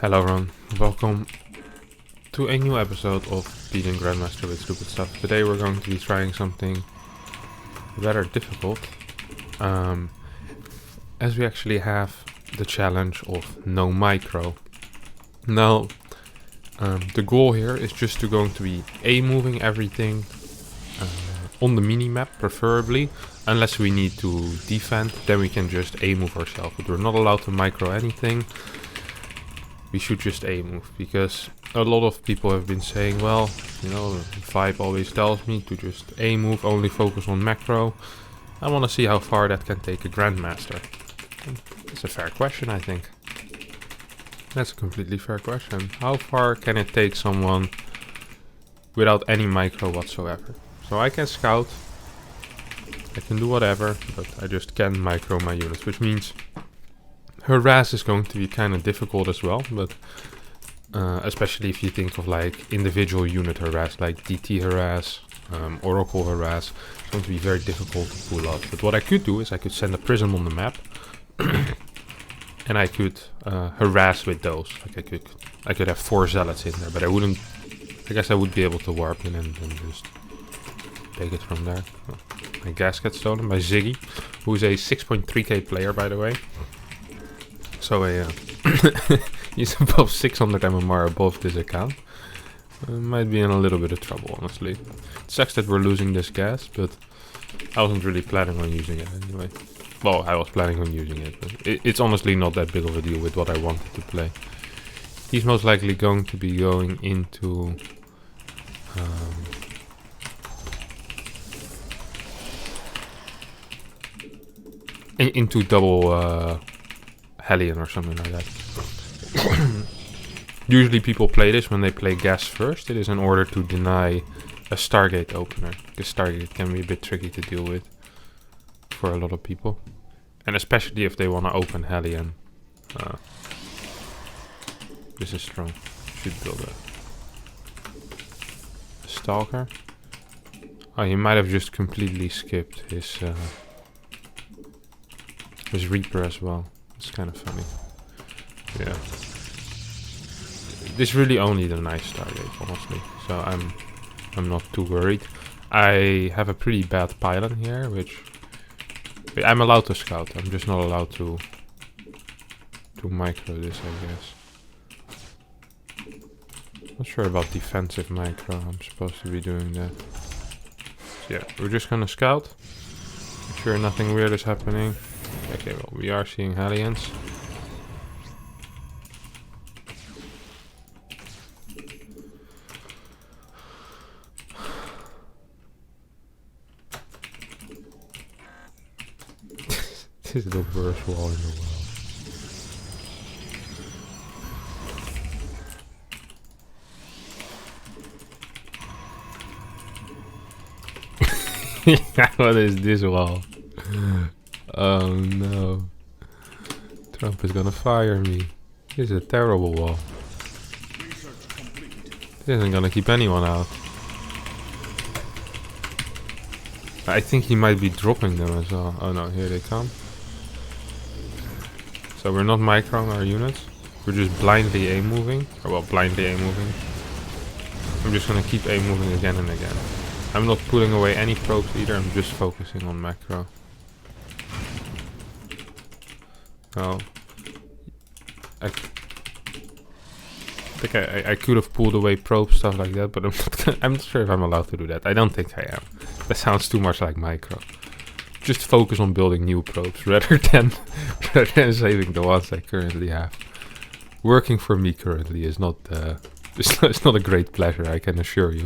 Hello everyone, welcome to a new episode of beating Grandmaster with stupid stuff. Today we're going to be trying something rather difficult, as we actually have the challenge of no micro. Now, the goal here is just going to be moving everything on the minimap, preferably, unless we need to defend, then we can just move ourselves, but we're not allowed to micro anything. We should just move, because a lot of people have been saying, well, you know, the vibe always tells me to just move, only focus on macro. I want to see how far that can take a Grandmaster. It's a fair question, I think. That's a completely fair question. How far can it take someone without any micro whatsoever? So I can scout, I can do whatever, but I just can't micro my units, which means harass is going to be kind of difficult as well, but especially if you think of like individual unit harass, like DT harass, Oracle harass, it's going to be very difficult to pull off. But what I could do is I could send a prism on the map, and I could harass with those. Like I could have 4 zealots in there, but I wouldn't. I guess I would be able to warp in and just take it from there. Oh, my gas gets stolen by Ziggy, who is a 6.3k player, by the way. So he's above 600 MMR above this account. Might be in a little bit of trouble, honestly. It sucks that we're losing this gas, but I wasn't really planning on using it anyway. Well, I was planning on using it, but it's honestly not that big of a deal with what I wanted to play. He's most likely going to be going into into double Hellion or something like that. Usually people play this when they play gas first. It is in order to deny a Stargate opener, because Stargate can be a bit tricky to deal with for a lot of people, and especially if they want to open Hellion. This is strong. Should build a Stalker. Oh, he might have just completely skipped his Reaper as well. It's kind of funny. Yeah. This really only the nice Stargate, honestly. So I'm not too worried. I have a pretty bad pylon here, which I'm allowed to scout. I'm just not allowed to micro this, I guess. Not sure about defensive micro. I'm supposed to be doing that. So yeah, we're just gonna scout. Make sure nothing weird is happening. Okay, well, we are seeing Hellions. This is the worst wall in the world. What is this wall? Oh no. Trump is gonna fire me. This is a terrible wall. This isn't gonna keep anyone out. I think he might be dropping them as well. Oh no, here they come. So we're not microing our units. We're just blindly moving. Or well, blindly moving. I'm just gonna keep moving again and again. I'm not pulling away any probes either, I'm just focusing on macro. Oh. I think I could have pulled away probe stuff like that, but I'm not sure if I'm allowed to do that. I don't think I am. That sounds too much like micro. Just focus on building new probes rather than saving the ones I currently have. Working for me currently is not it's not a great pleasure, I can assure you.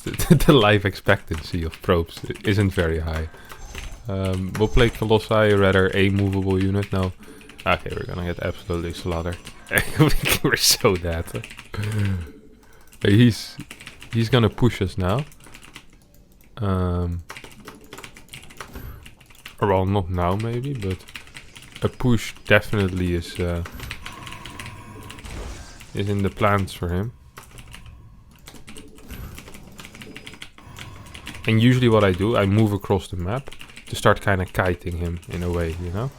The life expectancy of probes isn't very high. We'll play Colossi, rather a movable unit now. Okay, we're gonna get absolutely slaughtered. We're so dead. He's gonna push us now. Or well, not now maybe, but a push definitely is in the plans for him. And usually what I do, I move across the map to start kind of kiting him in a way, you know?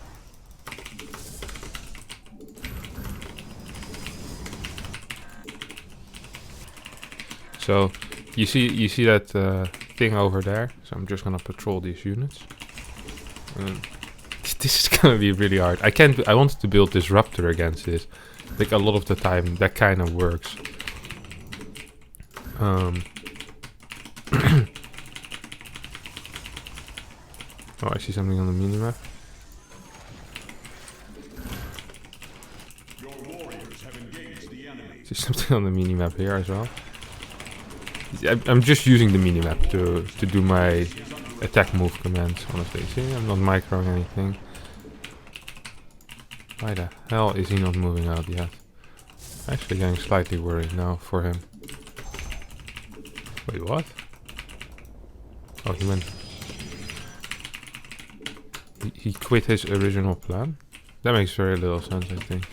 So you see that thing over there. So I'm just gonna patrol these units. This is gonna be really hard. I wanted to build disruptor against this. Like a lot of the time, that kind of works. Oh, I see something on the minimap. I see something on the minimap here as well. I'm just using the minimap to do my attack move commands, honestly. See, I'm not microing anything. Why the hell is he not moving out yet? Actually getting slightly worried now for him. Wait, what? Oh, he went... He quit his original plan? That makes very little sense, I think.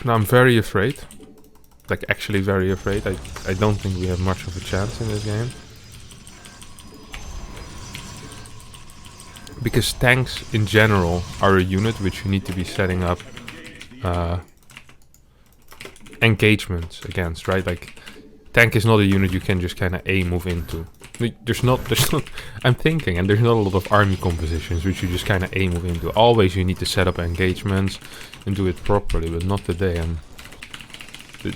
Now I'm very afraid. Like, actually very afraid. I don't think we have much of a chance in this game. Because tanks in general are a unit which you need to be setting up engagements against, right? Like, tank is not a unit you can just kind of move into. There's not, I'm thinking, and there's not a lot of army compositions which you just kind of move into. Always you need to set up engagements and do it properly, but not today. And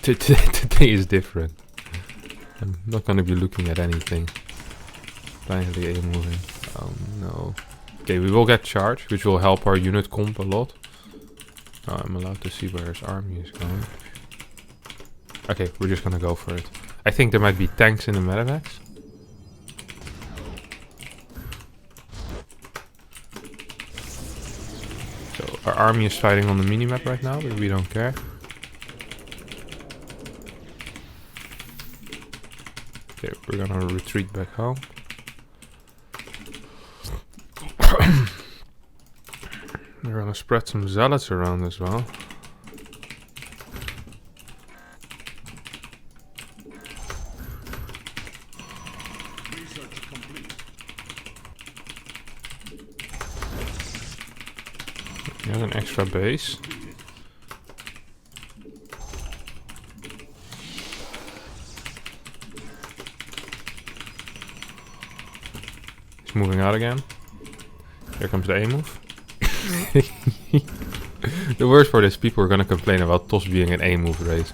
today is different. I'm not going to be looking at anything. Blindly moving. Oh no. Okay, we will get charged, which will help our unit comp a lot. Oh, I'm allowed to see where his army is going. Okay, we're just gonna go for it. I think there might be tanks in the medevacs. So our army is fighting on the minimap right now, but we don't care. Okay, we're gonna retreat back home. We're gonna spread some zealots around as well. Here's an extra base. He's moving out again. Here comes the A move. The worst part is people are gonna complain about TOS being an A move race.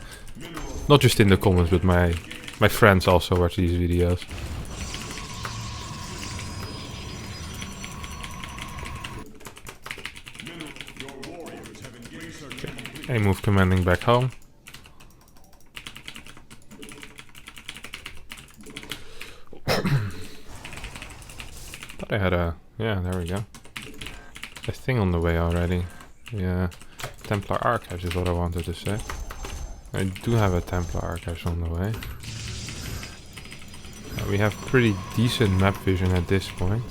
Not just in the comments, but my friends also watch these videos. Okay. A move commanding back home. Thought I had a... yeah, there we go. A thing on the way already. Yeah, Templar Archives is what I wanted to say. I do have a Templar Archives on the way. We have pretty decent map vision at this point.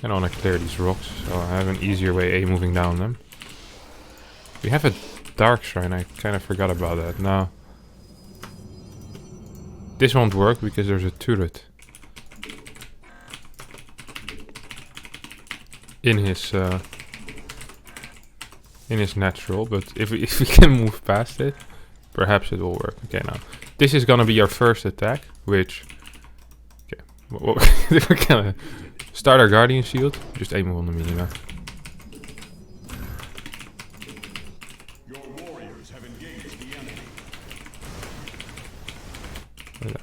I don't want to clear these rocks, so I have an easier way moving down them. We have a Dark Shrine, I kind of forgot about that. Now, this won't work because there's a turret in his natural, but if we can move past it, perhaps it will work. Okay, now this is gonna be our first attack, which okay, we're gonna start our Guardian Shield. Just aim on the minimap.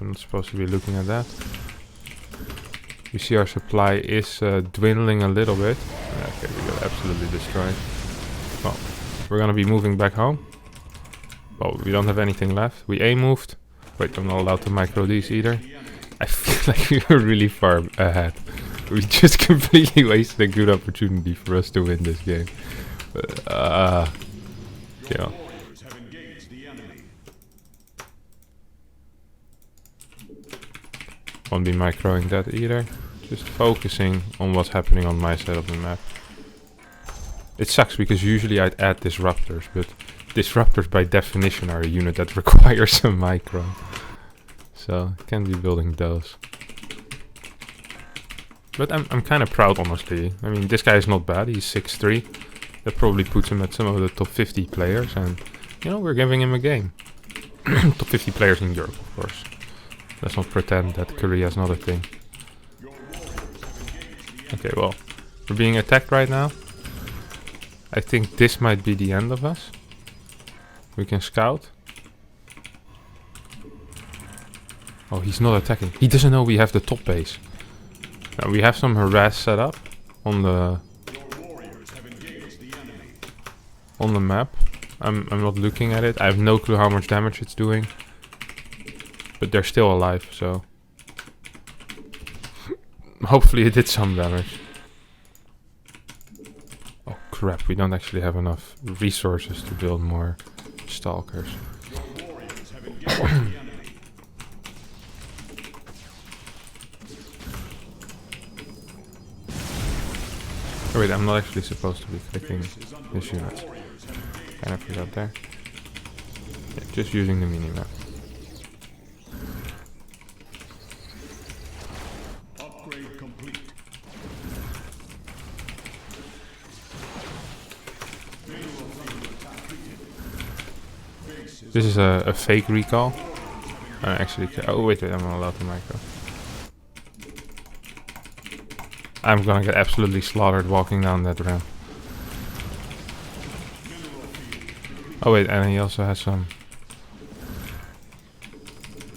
I'm not supposed to be looking at that. You see our supply is dwindling a little bit. Okay, we got absolutely destroyed. Well, we're gonna be moving back home. Well, we don't have anything left. We moved. Wait, I'm not allowed to micro these either. I feel like we were really far ahead. We just completely wasted a good opportunity for us to win this game. Yeah. Won't be microing that either. Just focusing on what's happening on my side of the map. It sucks because usually I'd add disruptors, but disruptors by definition are a unit that requires some micro. So can't be building those. But I'm kind of proud, honestly. I mean, this guy is not bad. He's 6'3". That probably puts him at some of the top 50 players. And, you know, we're giving him a game. Top 50 players in Europe, of course. Let's not pretend that Korea is not a thing. Okay, well, we're being attacked right now. I think this might be the end of us. We can scout. Oh, he's not attacking. He doesn't know we have the top base. Now we have some harass set up on the map. I'm not looking at it. I have no clue how much damage it's doing. But they're still alive, so hopefully it did some damage. Oh crap, we don't actually have enough resources to build more stalkers. Oh wait, I'm not actually supposed to be clicking this unit. Kind of forgot there. Yeah, just using the minimap. Upgrade complete. This is a fake recall. Actually, oh wait, I'm not allowed to micro. I'm gonna get absolutely slaughtered walking down that ramp. Oh wait, and he also has some.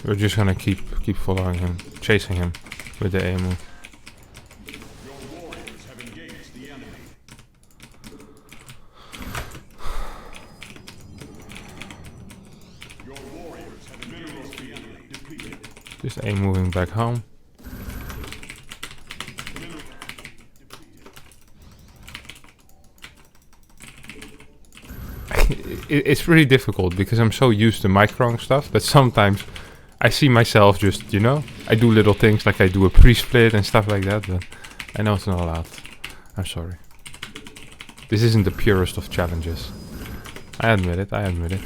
We're just gonna keep following him, chasing him with the A move. Your warriors have engaged the enemy. Your warriors have engaged the enemy. Depleted. Just A moving back home. It's really difficult because I'm so used to microing stuff that sometimes I see myself just, you know, I do little things like I do a pre-split and stuff like that, but I know it's not allowed. I'm sorry. This isn't the purest of challenges. I admit it, I admit it.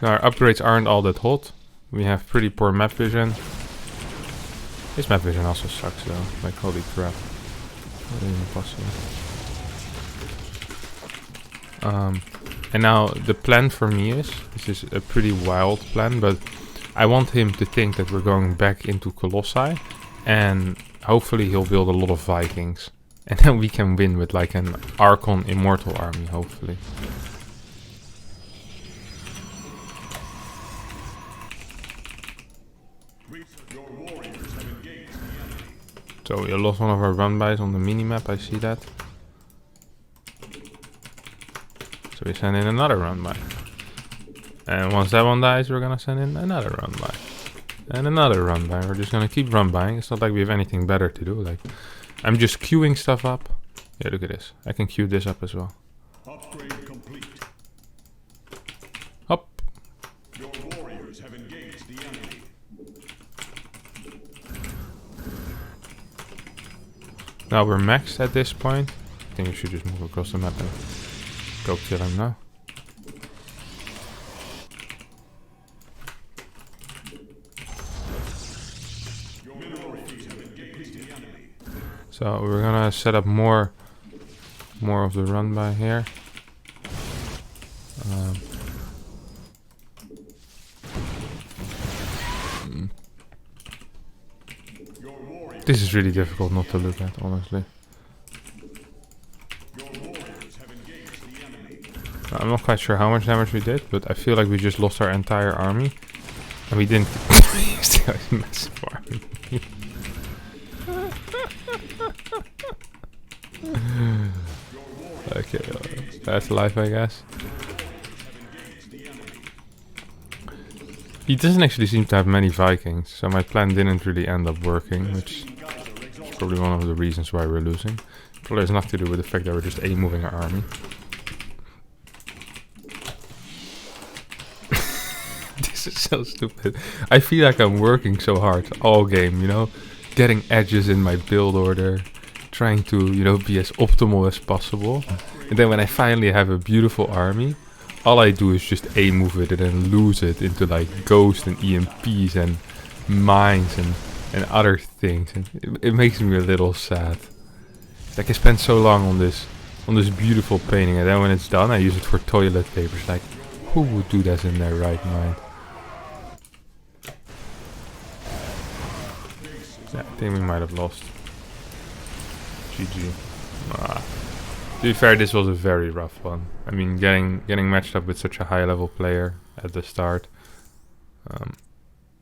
Now, our upgrades aren't all that hot. We have pretty poor map vision. This map vision also sucks though, like holy crap. Not even possible. And now the plan for me is, this is a pretty wild plan, but I want him to think that we're going back into Colossi, and hopefully he'll build a lot of Vikings. And then we can win with like an Archon Immortal army, hopefully. So we lost one of our run-bys on the minimap, I see that. So we send in another run-by. And once that one dies, we're gonna send in another run-by. And another run-by. We're just gonna keep run-buying. It's not like we have anything better to do. Like, I'm just queuing stuff up. Yeah, look at this. I can queue this up as well. Upgrade complete. Up. Your warriors have engaged the enemy. Now we're maxed at this point. I think we should just move across the map and go kill him now. So we're gonna set up more of the run by here. This is really difficult not to look at, honestly. I'm not quite sure how much damage we did, but I feel like we just lost our entire army. And we didn't still have a massive army. Okay, that's life, I guess. He doesn't actually seem to have many Vikings, so my plan didn't really end up working, which is probably one of the reasons why we're losing. Probably has nothing to do with the fact that we're just A-moving our army. This is so stupid. I feel like I'm working so hard all game, you know? Getting edges in my build order, trying to, you know, be as optimal as possible. And then when I finally have a beautiful army, all I do is just A-move it and then lose it into like Ghost and EMPs and mines and other things, and it makes me a little sad. Like I spent so long on this beautiful painting, and then when it's done I use it for toilet papers. Like, who would do that in their right mind? Yeah, I think we might have lost. GG. To be fair, this was a very rough one. I mean, getting matched up with such a high level player at the start.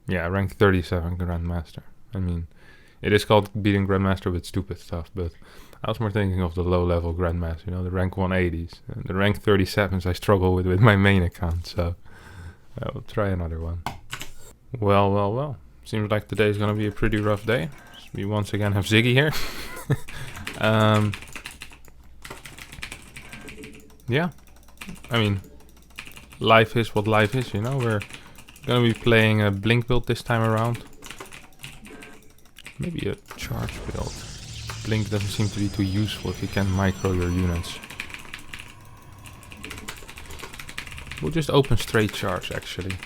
Yeah, rank 37 Grandmaster. I mean, it is called beating Grandmaster with stupid stuff, but I was more thinking of the low level Grandmaster, you know, the rank 180s. And the rank 37s I struggle with my main account, so I'll try another one. Well. Seems like today's gonna be a pretty rough day. We once again have Ziggy here. Yeah, I mean, life is what life is, you know. We're gonna be playing a blink build this time around. Maybe a charge build. Blink doesn't seem to be too useful if you can micro your units. We'll just open straight charge actually.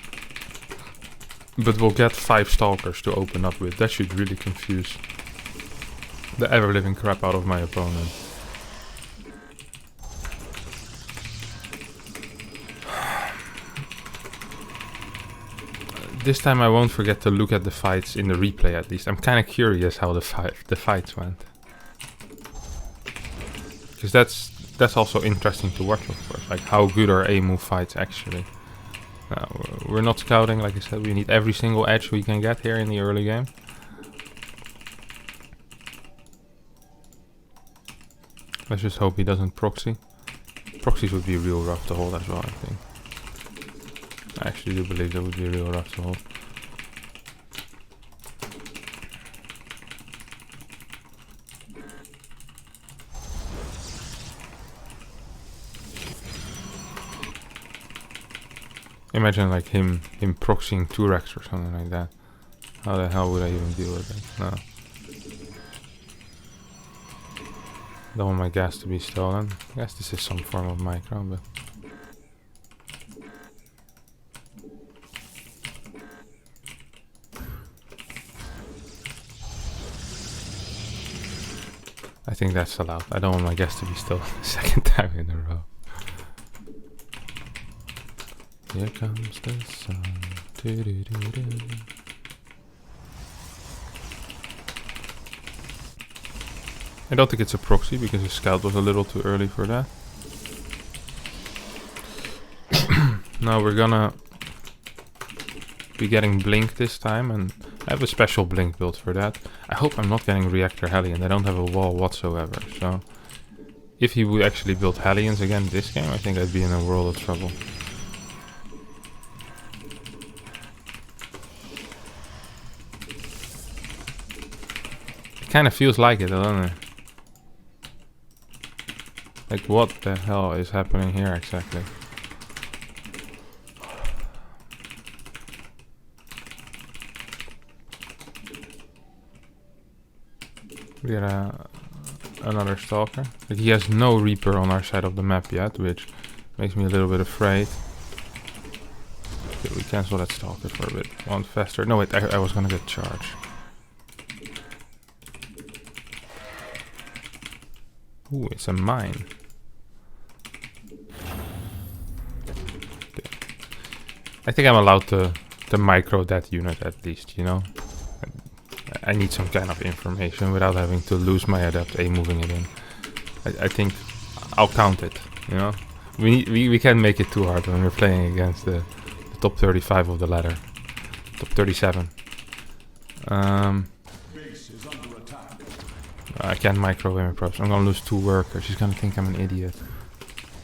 But we'll get 5 stalkers to open up with. That should really confuse the ever-living crap out of my opponent. This time I won't forget to look at the fights in the replay at least. I'm kind of curious how the fights went. Because that's also interesting to watch, of course. Like, how good are A-move fights actually. We're not scouting, like I said. We need every single edge we can get here in the early game. Let's just hope he doesn't proxy. Proxies would be real rough to hold as well, I think. I actually do believe that would be real rough to hold. Imagine like him proxying 2-Rex or something like that. How the hell would I even deal with it? No. Don't want my gas to be stolen. I guess this is some form of micro, but... I think that's allowed. I don't want my gas to be stolen the second time in a row. Here comes the sun. Doo -doo -doo -doo. I don't think it's a proxy because the scout was a little too early for that. Now we're gonna be getting blink this time, and I have a special blink build for that. I hope I'm not getting reactor Hellion. I don't have a wall whatsoever, so if he would actually build Hellions again this game, I think I'd be in a world of trouble. It kind of feels like it, doesn't it? Like, what the hell is happening here exactly? We got another stalker. Like, he has no Reaper on our side of the map yet, which makes me a little bit afraid. Okay, we cancel that stalker for a bit. One faster. No, wait, I was gonna get charged. Ooh, it's a mine. Okay. I think I'm allowed to micro that unit at least, you know? I need some kind of information without having to lose my adept moving it in. I think I'll count it, you know? We can't make it too hard when we're playing against the top 35 of the ladder. Top 37. I can't micro women props. I'm gonna lose 2 workers. He's gonna think I'm an idiot.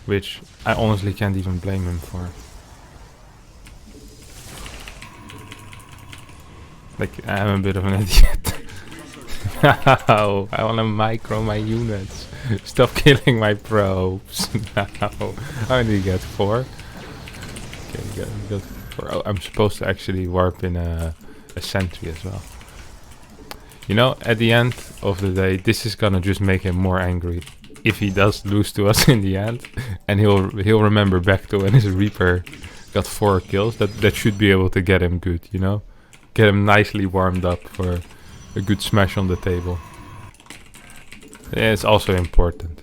Which I honestly can't even blame him for. Like, I'm a bit of an idiot. No, I wanna micro my units. Stop killing my probes. No. How many do you get? 4? Okay, we got 4. Oh, I'm supposed to actually warp in a sentry as well. You know, at the end of the day, this is gonna just make him more angry if he does lose to us in the end, and he'll remember back to when his Reaper got 4 kills. That should be able to get him good, you know. get him nicely warmed up for a good smash on the table. Yeah, it's also important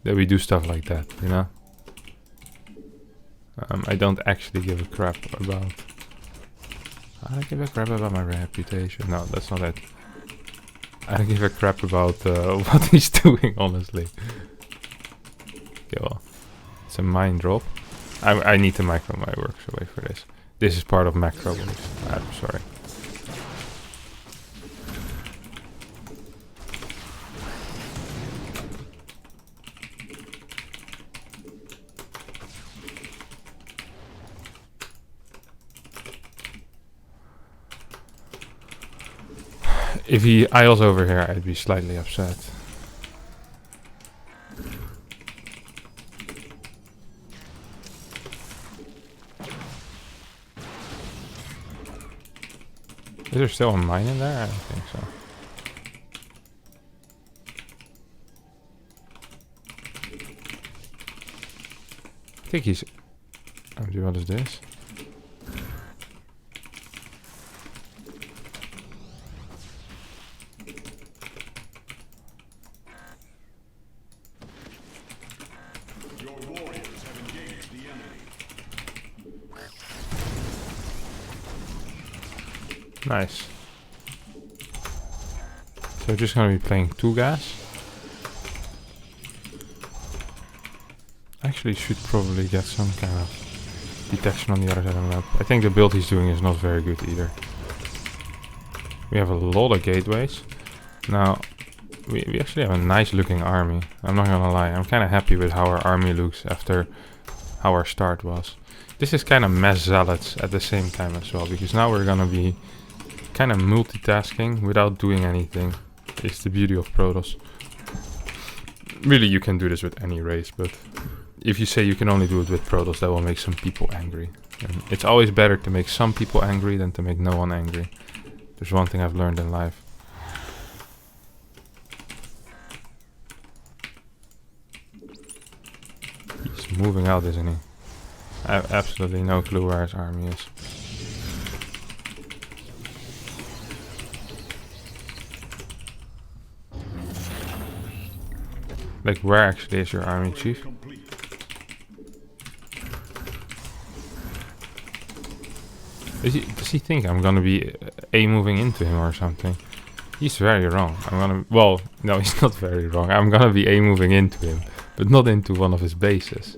that we do stuff like that, you know? I don't actually give a crap about... I don't give a crap about my reputation. No, that's not it. I don't give a crap about what he's doing, honestly. Okay, well, it's a mine drop. I need to macro my works away for this. This is part of macro waves. I'm sorry. If he IOs over here, I'd be slightly upset. Is there still a mine in there? I don't think so. I think he's... Oh, what is this? Nice. So we're just gonna be playing 2 gas. Actually should probably get some kind of detection on the other side of the map. I think the build he's doing is not very good either. We have a lot of gateways. Now, we actually have a nice looking army. I'm not gonna lie, I'm kinda happy with how our army looks after how our start was. This is kinda mess zealots at the same time as well, because now we're gonna be kind of multitasking without doing anything. It's the beauty of Protoss. Really, you can do this with any race, but if you say you can only do it with Protoss, that will make some people angry. And it's always better to make some people angry than to make no one angry. There's one thing I've learned in life. He's moving out, isn't he? I have absolutely no clue where his army is. Like, where actually is your army, chief? Does he think I'm gonna be A-moving into him or something? He's very wrong. Well, no, he's not very wrong. I'm gonna be A-moving into him, but not into one of his bases.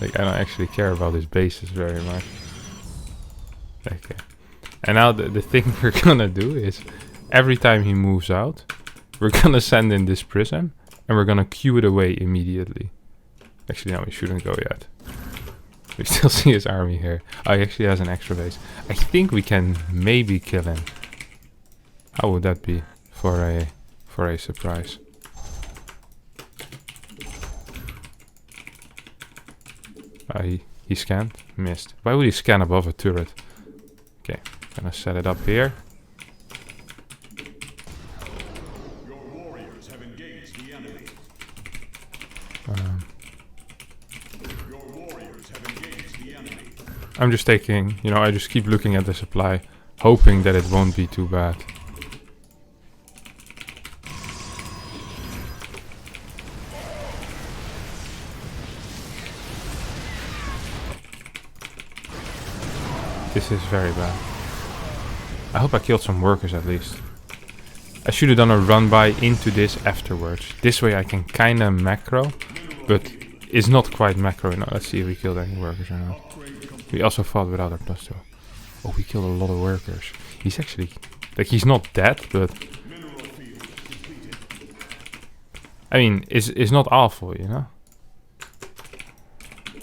Like, I don't actually care about his bases very much. Okay. And now the thing we're gonna do is, every time he moves out, we're gonna send in this prism, and we're gonna queue it away immediately. Actually, no, we shouldn't go yet. We still see his army here. Oh, he actually has an extra base. I think we can maybe kill him. How would that be for a surprise? He scanned, missed. Why would he scan above a turret? Okay, gonna set it up here. I'm just taking, you know, I just keep looking at the supply, hoping that it won't be too bad. This is very bad. I hope I killed some workers at least. I should have done a run by into this afterwards. This way I can kinda macro, but it's not quite macro enough. Let's see if we killed any workers or not. We also fought without our +2. Oh, we killed a lot of workers. He's actually... Like, he's not dead, but... I mean, it's not awful, you know?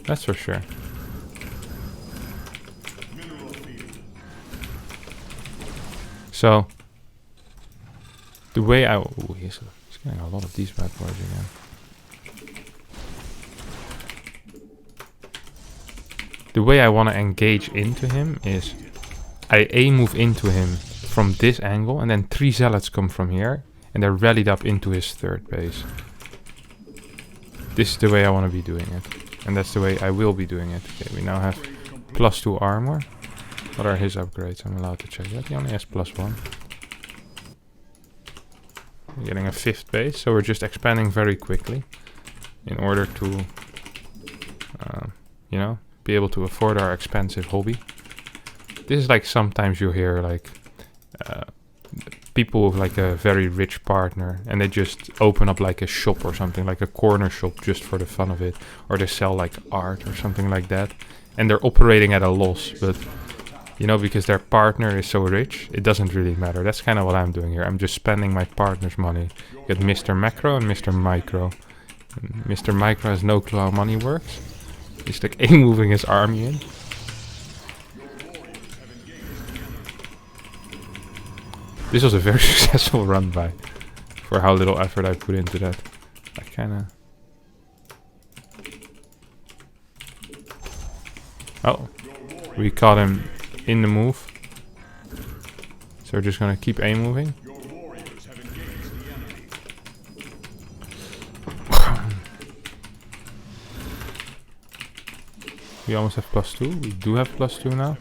That's for sure. So... The way I... Ooh, he's getting a lot of these bad boys again. The way I want to engage into him is I A-move into him from this angle, and then 3 zealots come from here, and they're rallied up into his 3rd base. This is the way I want to be doing it, and that's the way I will be doing it. Okay, we now have +2 armor. What are his upgrades? I'm allowed to check that. He only has +1. We're getting a 5th base, so we're just expanding very quickly in order to, you know, be able to afford our expensive hobby. This is like sometimes you hear like people with like a very rich partner and they just open up like a shop or something, like a corner shop just for the fun of it, or they sell like art or something like that, and they're operating at a loss, but you know, because their partner is so rich, it doesn't really matter. That's kind of what I'm doing here. I'm just spending my partner's money. Get Mr. Macro and Mr. Micro. And Mr. Micro has no clue how money works. He's like moving his army in. This was a very successful run by, for how little effort I put into that. I kinda... Oh, we caught him in the move. So we're just gonna keep moving. We almost have +2. We do have +2 now.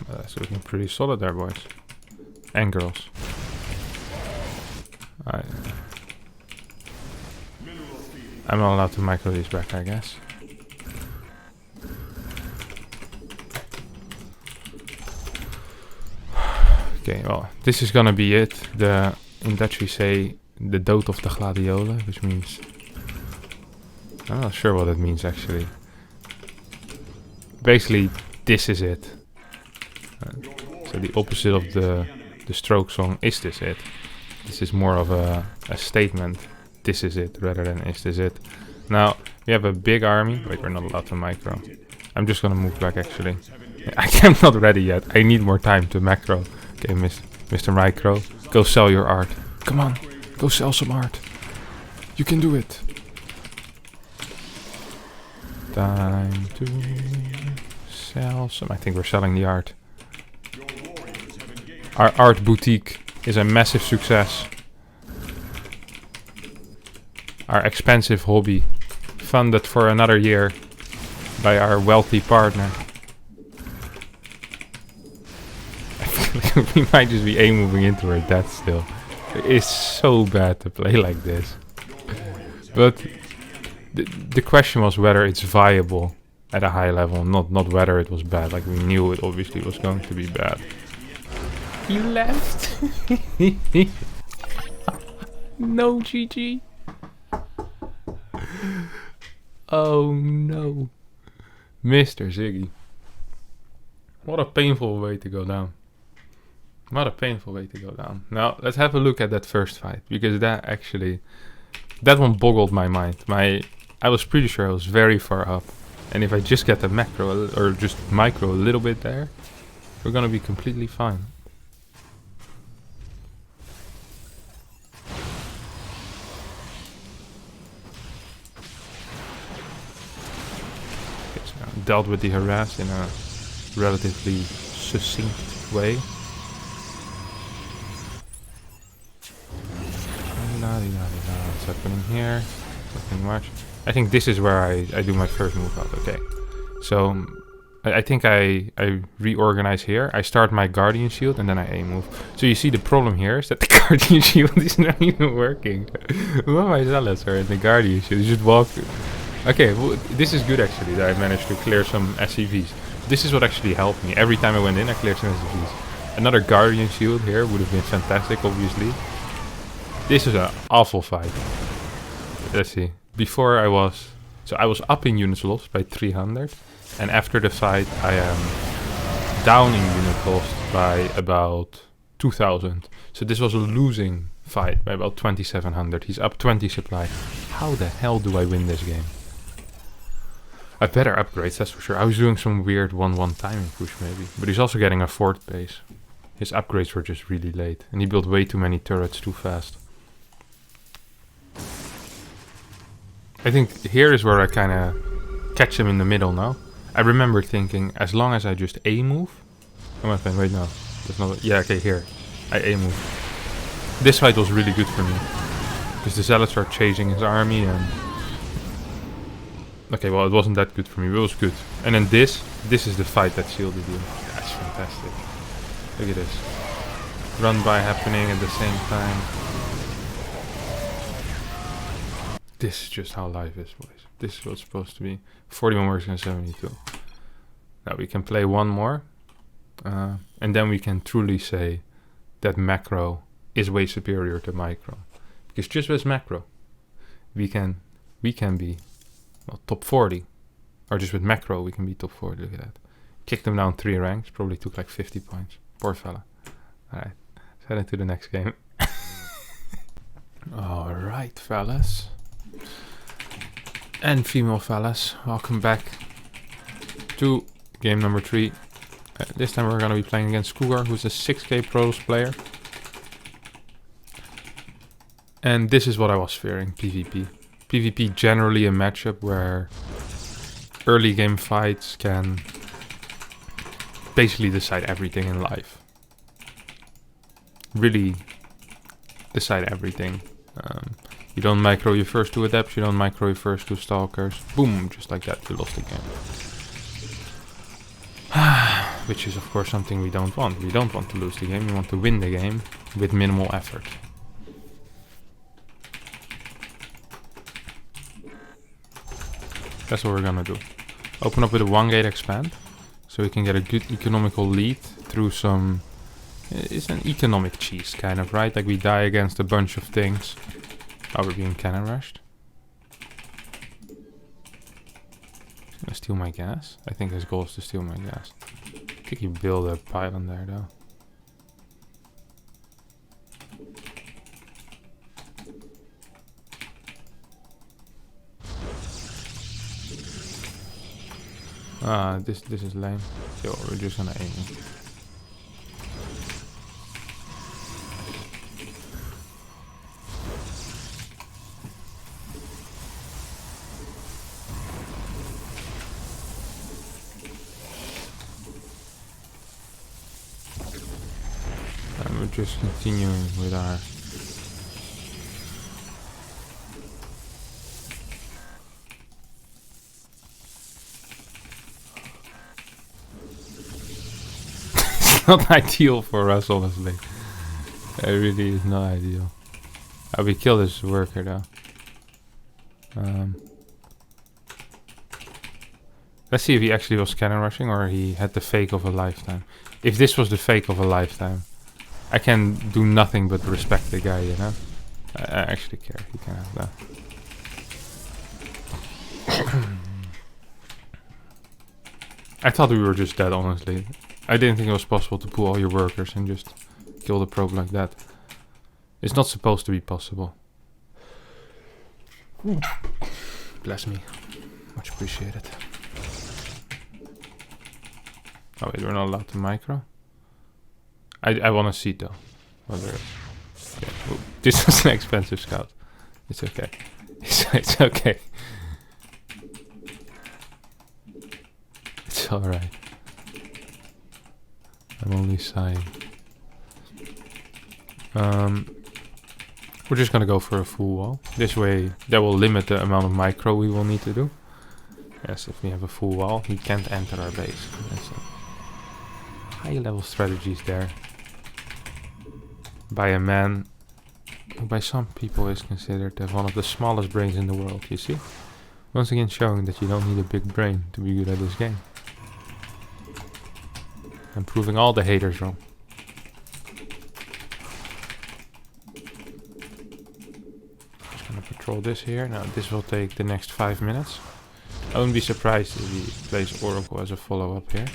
That's looking pretty solid there, boys. And girls. I'm not allowed to micro these back, I guess. Okay, well, this is gonna be it. In Dutch we say the dood of the gladiolen, which means... I'm not sure what that means actually. Basically, this is it. So the opposite of the stroke song, is this it? This is more of a statement. This is it, rather than is this it. Now, we have a big army. Wait, we're not allowed to micro. I'm just gonna move back actually. I'm not ready yet. I need more time to macro. Okay, Mr. Micro, go sell your art. Come on, go sell some art. You can do it. Time to sell some. I think we're selling the art. Our art boutique is a massive success. Our expensive hobby, funded for another year by our wealthy partner. We might just be moving into our death still. It's so bad to play like this. But the question was whether it's viable at a high level, not whether it was bad. Like, we knew it obviously was going to be bad. He left. No, GG. Oh no. Mr. Ziggy. What a painful way to go down. What a painful way to go down. Now, let's have a look at that first fight, because that one boggled my mind. I was pretty sure I was very far up, and if I just get the macro, or just micro a little bit there, we're gonna be completely fine. Okay, so I dealt with the harass in a relatively succinct way. What's happening here? Nothing much. I think this is where I do my first move out. Okay. So I think I reorganize here. I start my Guardian Shield and then I A-move. So you see the problem here is that the Guardian Shield is not even working. What am I zealous or in the Guardian Shield? You just walk through. Okay, well, this is good actually that I managed to clear some SCVs. This is what actually helped me. Every time I went in, I cleared some SCVs. Another Guardian Shield here would have been fantastic, obviously. This is an awful fight. Let's see. Before I was up in units lost by 300, and after the fight I am down in unit lost by about 2000. So this was a losing fight by about 2700. He's up 20 supply. How the hell do I win this game? I have better upgrades, that's for sure. I was doing some weird 1-1 timing push maybe, but he's also getting a 4th base. His upgrades were just really late, and he built way too many turrets too fast. I think here is where I kind of catch him in the middle now. I remember thinking, as long as I just A-move... Oh my god, wait, no. That's not... Yeah, okay, here. I A-move. This fight was really good for me. Because the zealots are chasing his army and... Okay, well, it wasn't that good for me, but it was good. And then this is the fight that shielded you. That's fantastic. Look at this. Run by happening at the same time. This is just how life is, boys. This is what it's supposed to be. 41 works against 72. Now we can play one more. And then we can truly say that macro is way superior to micro. Because just with macro, we can be... Well, top 40. Or just with macro, we can be top 40. Look at that. Kicked him down 3 ranks. Probably took like 50 points. Poor fella. Alright. Let's head into the next game. Alright, fellas. And female fellas. Welcome back to game number 3. This time we're going to be playing against Cougar, who's a 6k pros player. And this is what I was fearing, PvP. PvP generally a matchup where early game fights can basically decide everything in life. Really decide everything. You don't micro your first 2 adepts, you don't micro your first 2 stalkers. Boom, just like that, you lost the game. Which is of course something we don't want. We don't want to lose the game, we want to win the game with minimal effort. That's what we're gonna do. Open up with a 1 gate expand, so we can get a good economical lead through some... It's an economic cheese kind of, right? Like we die against a bunch of things. Oh, we're being cannon rushed. He's gonna steal my gas. I think his goal is to steal my gas. I think he built a pylon there though. This is lame. So we're just gonna aim it. And we're just continuing with our... Not ideal for us, honestly. It really is not ideal. We killed this worker though. Let's see if he actually was cannon rushing or he had the fake of a lifetime. If this was the fake of a lifetime, I can do nothing but respect the guy, you know? I actually care, he can have that. I thought we were just dead, honestly. I didn't think it was possible to pull all your workers and just kill the probe like that. It's not supposed to be possible. Bless me. Much appreciated. Oh wait, we're not allowed to micro? I want to see though. Whether yeah. This was an expensive scout. It's okay. It's okay. It's alright. I'm only sighing. We're just gonna go for a full wall. This way, that will limit the amount of micro we will need to do. Yes, if we have a full wall, he can't enter our base. That's a high level strategies there. By a man who by some people is considered to have one of the smallest brains in the world, you see? Once again showing that you don't need a big brain to be good at this game. I'm proving all the haters wrong. Just gonna patrol this here. Now this will take the next 5 minutes. I wouldn't be surprised if he plays Oracle as a follow-up here.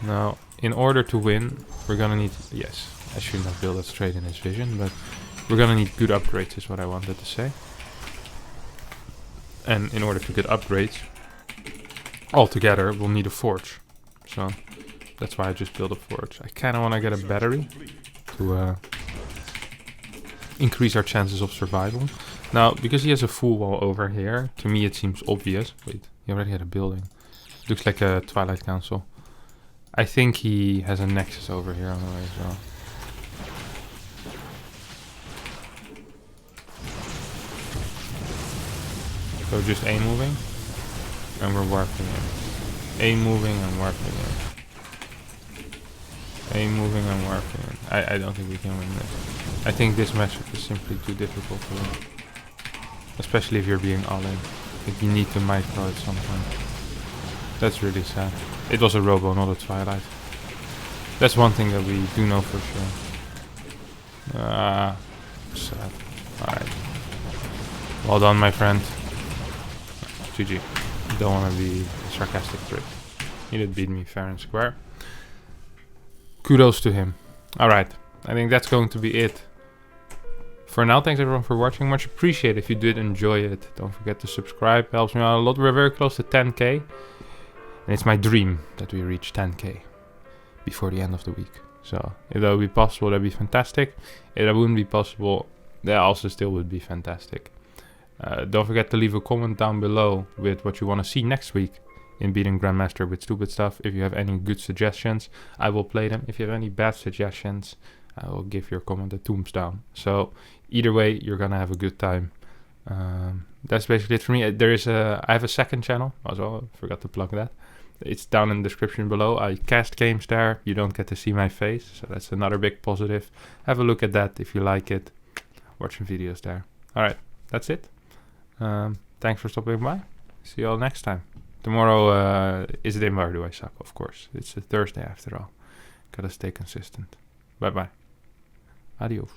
Now, in order to win, we're gonna need... Yes, I shouldn't have built that straight in his vision, but we're gonna need good upgrades is what I wanted to say. And in order to get upgrades, altogether, we'll need a forge. So, that's why I just built a forge. I kinda wanna get a battery to increase our chances of survival. Now, because he has a full wall over here, to me it seems obvious. Wait, he already had a building. Looks like a Twilight Council. I think he has a nexus over here on the way as well. So just A moving, and we're warping in. A moving and warping in. A moving and warping in. I don't think we can win this. I think this matchup is simply too difficult to win. Especially if you're being all in. I think you need to micro at some point. That's really sad. It was a Robo, not a Twilight. That's one thing that we do know for sure. Sad. Alright. Well done, my friend. GG. Don't want to be sarcastic to it. He did beat me fair and square. Kudos to him. Alright. I think that's going to be it. For now, thanks everyone for watching. Much appreciated if you did enjoy it. Don't forget to subscribe. Helps me out a lot. We're very close to 10k. And it's my dream that we reach 10k before the end of the week. So if that would be possible, that'd be fantastic. If that wouldn't be possible, that also still would be fantastic. Don't forget to leave a comment down below with what you want to see next week in beating Grandmaster with stupid stuff. If you have any good suggestions, I will play them. If you have any bad suggestions, I will give your comment a thumbs down. So either way, you're gonna have a good time. That's basically it for me. I have a second channel as well. I forgot to plug that. It's down in the description below. I cast games there. You don't get to see my face, so that's another big positive. Have a look at that if you like it. Watch some videos there. All right, that's it. Thanks for stopping by. See you all next time. Tomorrow is the day where do I suck, of course. It's a Thursday after all. Gotta stay consistent. Bye bye. Adios.